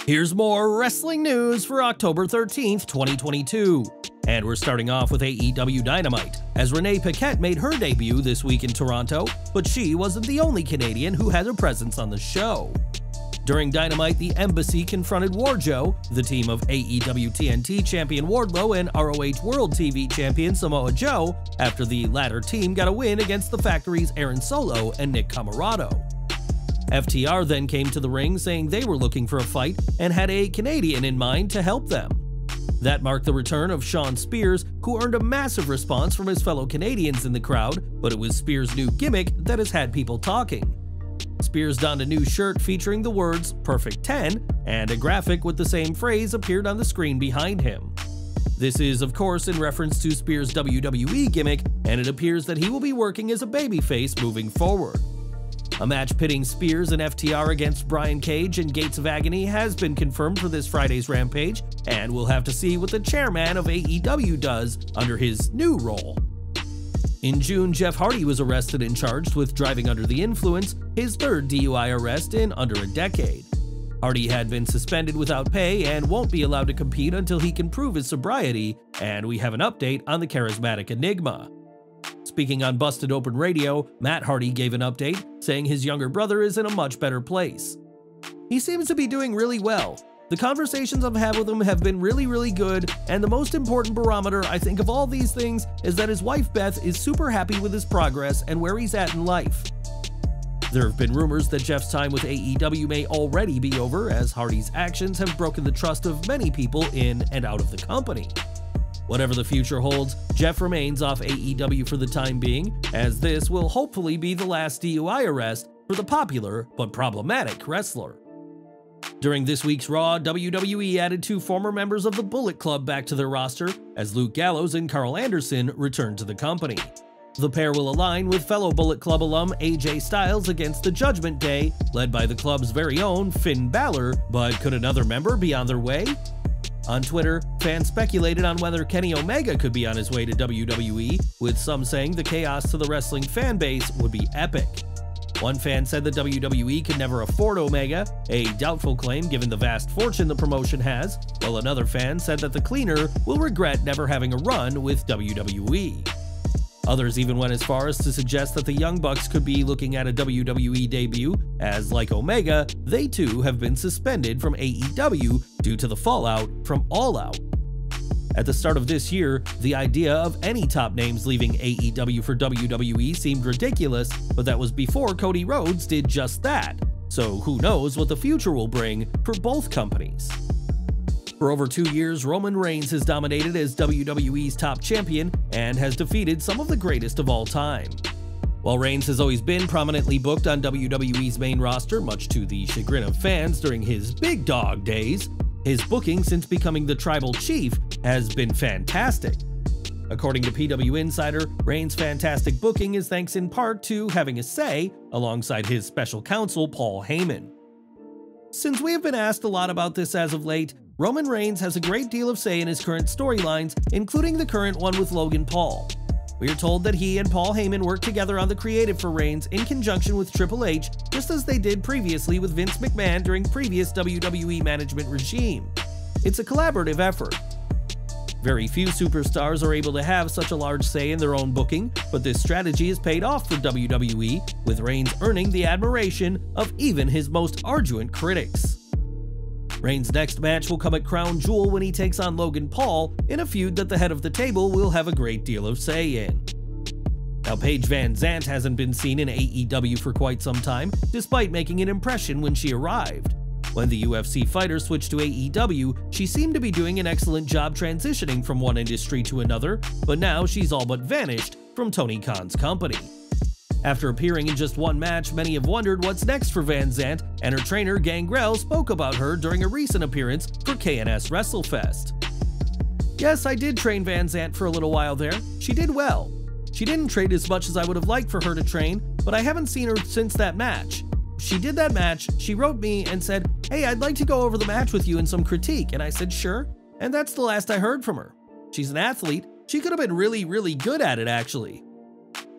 Here's more wrestling news for October 13th, 2022. And we're starting off with AEW Dynamite, as Renee Paquette made her debut this week in Toronto, but she wasn't the only Canadian who had a presence on the show. During Dynamite, the Embassy confronted Wardlow, the team of AEW TNT champion Wardlow and ROH World TV champion Samoa Joe, after the latter team got a win against the Factory's Aaron Solo and Nick Comoroto. FTR then came to the ring saying they were looking for a fight and had a Canadian in mind to help them. That marked the return of Shawn Spears, who earned a massive response from his fellow Canadians in the crowd, but it was Spears' new gimmick that has had people talking. Spears donned a new shirt featuring the words "Perfect 10", and a graphic with the same phrase appeared on the screen behind him. This is, of course, in reference to Spears' WWE gimmick, and it appears that he will be working as a babyface moving forward. A match pitting Spears and FTR against Brian Cage and Gates of Agony has been confirmed for this Friday's Rampage, and we'll have to see what the chairman of AEW does under his new role. In June, Jeff Hardy was arrested and charged with driving under the influence, his third DUI arrest in under a decade. Hardy had been suspended without pay and won't be allowed to compete until he can prove his sobriety, and we have an update on the charismatic Enigma. Speaking on Busted Open Radio, Matt Hardy gave an update, saying his younger brother is in a much better place. He seems to be doing really well. The conversations I've had with him have been really good, and the most important barometer I think of all these things is that his wife Beth is super happy with his progress and where he's at in life. There have been rumors that Jeff's time with AEW may already be over, as Hardy's actions have broken the trust of many people in and out of the company. Whatever the future holds, Jeff remains off AEW for the time being, as this will hopefully be the last DUI arrest for the popular but problematic wrestler. During this week's Raw, WWE added two former members of the Bullet Club back to their roster, as Luke Gallows and Carl Anderson returned to the company. The pair will align with fellow Bullet Club alum AJ Styles against the Judgment Day, led by the club's very own Finn Balor, but could another member be on their way? On Twitter, fans speculated on whether Kenny Omega could be on his way to WWE, with some saying the chaos to the wrestling fan base would be epic. One fan said the WWE could never afford Omega, a doubtful claim given the vast fortune the promotion has, while another fan said that the cleaner will regret never having a run with WWE. Others even went as far as to suggest that the Young Bucks could be looking at a WWE debut, as like Omega, they too have been suspended from AEW due to the fallout from All Out. At the start of this year, the idea of any top names leaving AEW for WWE seemed ridiculous, but that was before Cody Rhodes did just that, so who knows what the future will bring for both companies. For over 2 years, Roman Reigns has dominated as WWE's top champion and has defeated some of the greatest of all time. While Reigns has always been prominently booked on WWE's main roster, much to the chagrin of fans during his big dog days, his booking since becoming the Tribal Chief has been fantastic. According to PW Insider, Reigns' fantastic booking is thanks in part to having a say alongside his special counsel Paul Heyman. Since we have been asked a lot about this as of late, Roman Reigns has a great deal of say in his current storylines, including the current one with Logan Paul. We are told that he and Paul Heyman worked together on the creative for Reigns in conjunction with Triple H, just as they did previously with Vince McMahon during previous WWE management regime. It's a collaborative effort. Very few superstars are able to have such a large say in their own booking, but this strategy has paid off for WWE, with Reigns earning the admiration of even his most ardent critics. Reigns' next match will come at Crown Jewel when he takes on Logan Paul in a feud that the head of the table will have a great deal of say in. Now, Paige Vanzant hasn't been seen in AEW for quite some time, despite making an impression when she arrived. When the UFC fighter switched to AEW, she seemed to be doing an excellent job transitioning from one industry to another, but now she's all but vanished from Tony Khan's company. After appearing in just one match, many have wondered what's next for Vanzant, and her trainer Gangrel spoke about her during a recent appearance for KNS WrestleFest. Yes, I did train Vanzant for a little while there. She did well. She didn't train as much as I would have liked for her to train, but I haven't seen her since that match. She did that match, she wrote me and said, "Hey, I'd like to go over the match with you and some critique," and I said sure, and that's the last I heard from her. She's an athlete. She could have been really good at it, actually.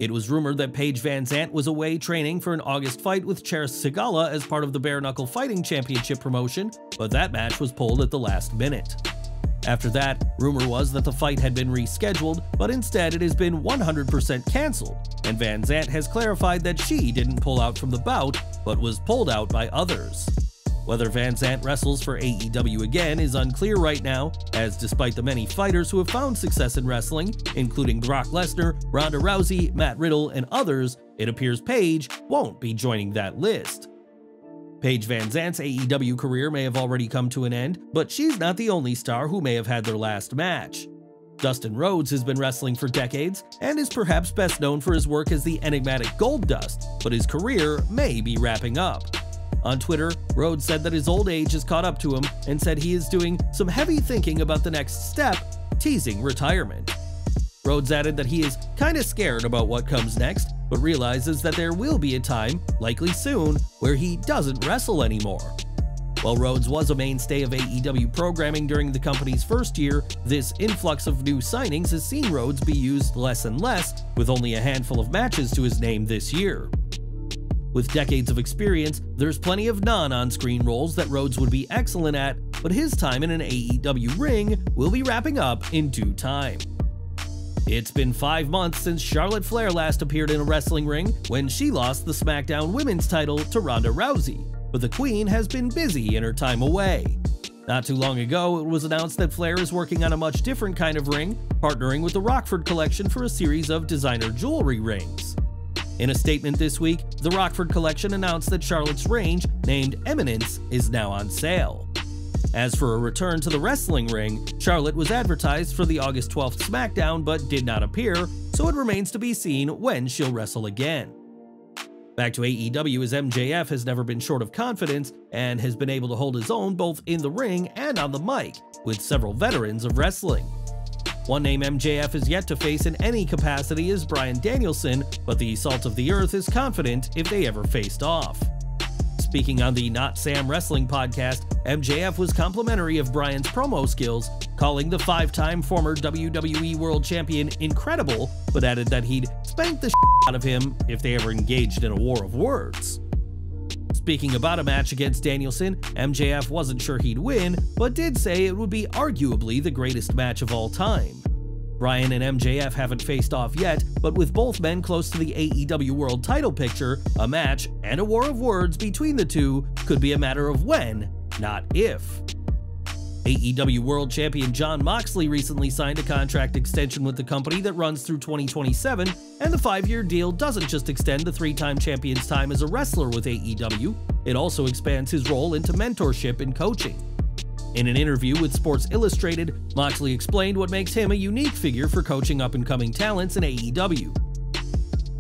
It was rumored that Paige Vanzant was away training for an August fight with Cheris Sigala as part of the Bare Knuckle Fighting Championship promotion, but that match was pulled at the last minute. After that, rumor was that the fight had been rescheduled, but instead it has been 100% cancelled, and Vanzant has clarified that she didn't pull out from the bout, but was pulled out by others. Whether Vanzant wrestles for AEW again is unclear right now, as despite the many fighters who have found success in wrestling, including Brock Lesnar, Ronda Rousey, Matt Riddle, and others, it appears Paige won't be joining that list. Paige Vanzant's AEW career may have already come to an end, but she's not the only star who may have had their last match. Dustin Rhodes has been wrestling for decades and is perhaps best known for his work as the enigmatic Goldust, but his career may be wrapping up. On Twitter, Rhodes said that his old age has caught up to him and said he is doing some heavy thinking about the next step, teasing retirement. Rhodes added that he is kinda scared about what comes next, but realizes that there will be a time, likely soon, where he doesn't wrestle anymore. While Rhodes was a mainstay of AEW programming during the company's first year, this influx of new signings has seen Rhodes be used less and less, with only a handful of matches to his name this year. With decades of experience, there's plenty of non-on-screen roles that Rhodes would be excellent at, but his time in an AEW ring will be wrapping up in due time. It's been 5 months since Charlotte Flair last appeared in a wrestling ring when she lost the SmackDown Women's title to Ronda Rousey, but the Queen has been busy in her time away. Not too long ago, it was announced that Flair is working on a much different kind of ring, partnering with the Rockford Collection for a series of designer jewelry rings. In a statement this week, the Rockford Collection announced that Charlotte's range, named Eminence, is now on sale. As for a return to the wrestling ring, Charlotte was advertised for the August 12th SmackDown but did not appear, so it remains to be seen when she'll wrestle again. Back to AEW, as MJF has never been short of confidence and has been able to hold his own both in the ring and on the mic, with several veterans of wrestling. One name MJF is yet to face in any capacity is Bryan Danielson, but the Salt of the Earth is confident if they ever faced off. Speaking on the Not Sam Wrestling podcast, MJF was complimentary of Bryan's promo skills, calling the 5-time former WWE World Champion incredible, but added that he'd spank the out of him if they ever engaged in a war of words. Speaking about a match against Danielson, MJF wasn't sure he'd win, but did say it would be arguably the greatest match of all time. Bryan and MJF haven't faced off yet, but with both men close to the AEW World title picture, a match and a war of words between the two could be a matter of when, not if. AEW World Champion Jon Moxley recently signed a contract extension with the company that runs through 2027, and the 5-year deal doesn't just extend the 3-time champion's time as a wrestler with AEW, it also expands his role into mentorship and coaching. In an interview with Sports Illustrated, Moxley explained what makes him a unique figure for coaching up-and-coming talents in AEW.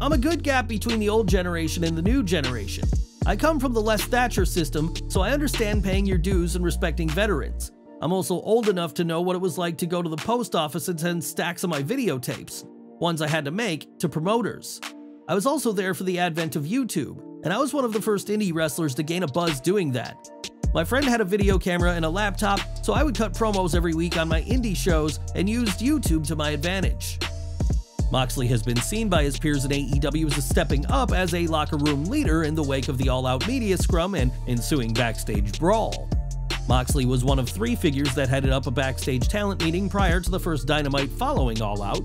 "I'm a good gap between the old generation and the new generation. I come from the Les Thatcher system, so I understand paying your dues and respecting veterans. I'm also old enough to know what it was like to go to the post office and send stacks of my videotapes, ones I had to make, to promoters. I was also there for the advent of YouTube, and I was one of the first indie wrestlers to gain a buzz doing that. My friend had a video camera and a laptop, so I would cut promos every week on my indie shows and used YouTube to my advantage." Moxley has been seen by his peers in AEW as stepping up as a locker room leader in the wake of the all-out media scrum and ensuing backstage brawl. Moxley was one of 3 figures that headed up a backstage talent meeting prior to the first Dynamite following All Out.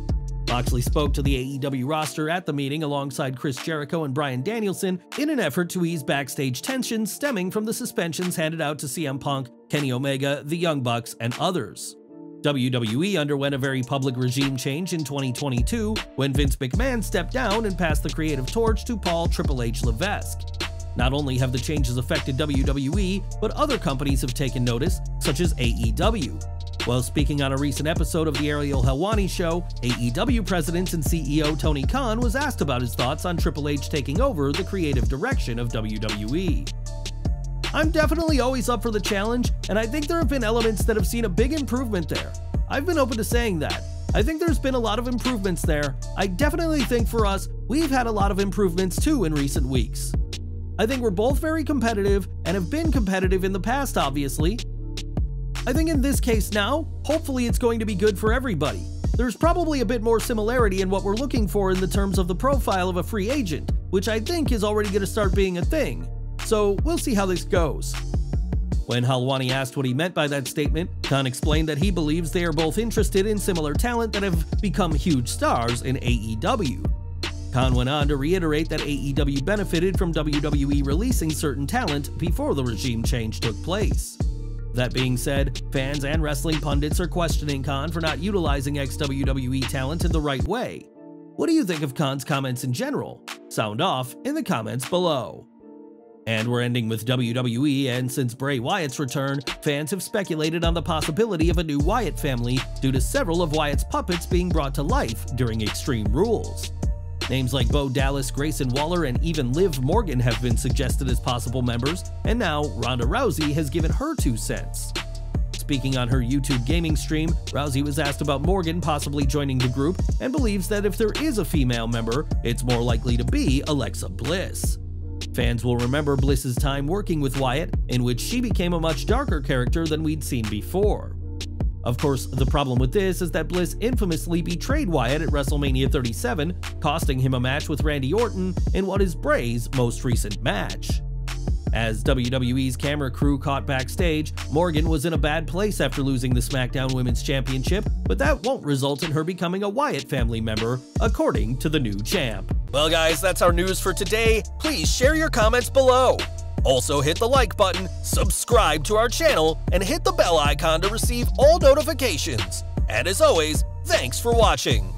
Moxley spoke to the AEW roster at the meeting alongside Chris Jericho and Bryan Danielson in an effort to ease backstage tensions stemming from the suspensions handed out to CM Punk, Kenny Omega, the Young Bucks, and others. WWE underwent a very public regime change in 2022 when Vince McMahon stepped down and passed the creative torch to Paul Triple H Levesque. Not only have the changes affected WWE, but other companies have taken notice, such as AEW. While speaking on a recent episode of the Ariel Helwani Show, AEW President and CEO Tony Khan was asked about his thoughts on Triple H taking over the creative direction of WWE. "I'm definitely always up for the challenge, and I think there have been elements that have seen a big improvement there. I've been open to saying that. I think there's been a lot of improvements there. I definitely think for us, we've had a lot of improvements too in recent weeks. I think we're both very competitive and have been competitive in the past, obviously. I think in this case now, hopefully it's going to be good for everybody. there's probably a bit more similarity in what we're looking for in the terms of the profile of a free agent, which I think is already going to start being a thing. So we'll see how this goes. When Helwani asked what he meant by that statement, Khan explained that he believes they are both interested in similar talent that have become huge stars in AEW. Khan went on to reiterate that AEW benefited from WWE releasing certain talent before the regime change took place. That being said, fans and wrestling pundits are questioning Khan for not utilizing ex-WWE talent in the right way. What do you think of Khan's comments in general? Sound off in the comments below. And we're ending with WWE, and since Bray Wyatt's return, fans have speculated on the possibility of a new Wyatt family due to several of Wyatt's puppets being brought to life during Extreme Rules. Names like Bo Dallas, Grayson Waller, and even Liv Morgan have been suggested as possible members, and now Ronda Rousey has given her 2 cents. Speaking on her YouTube gaming stream, Rousey was asked about Morgan possibly joining the group and believes that if there is a female member, it's more likely to be Alexa Bliss. Fans will remember Bliss's time working with Wyatt, in which she became a much darker character than we'd seen before. Of course, the problem with this is that Bliss infamously betrayed Wyatt at WrestleMania 37, costing him a match with Randy Orton in what is Bray's most recent match. As WWE's camera crew caught backstage, Morgan was in a bad place after losing the SmackDown Women's Championship, but that won't result in her becoming a Wyatt family member, according to the new champ. Well guys, that's our news for today. Please share your comments below. Also hit the like button, subscribe to our channel, and hit the bell icon to receive all notifications. And as always, thanks for watching.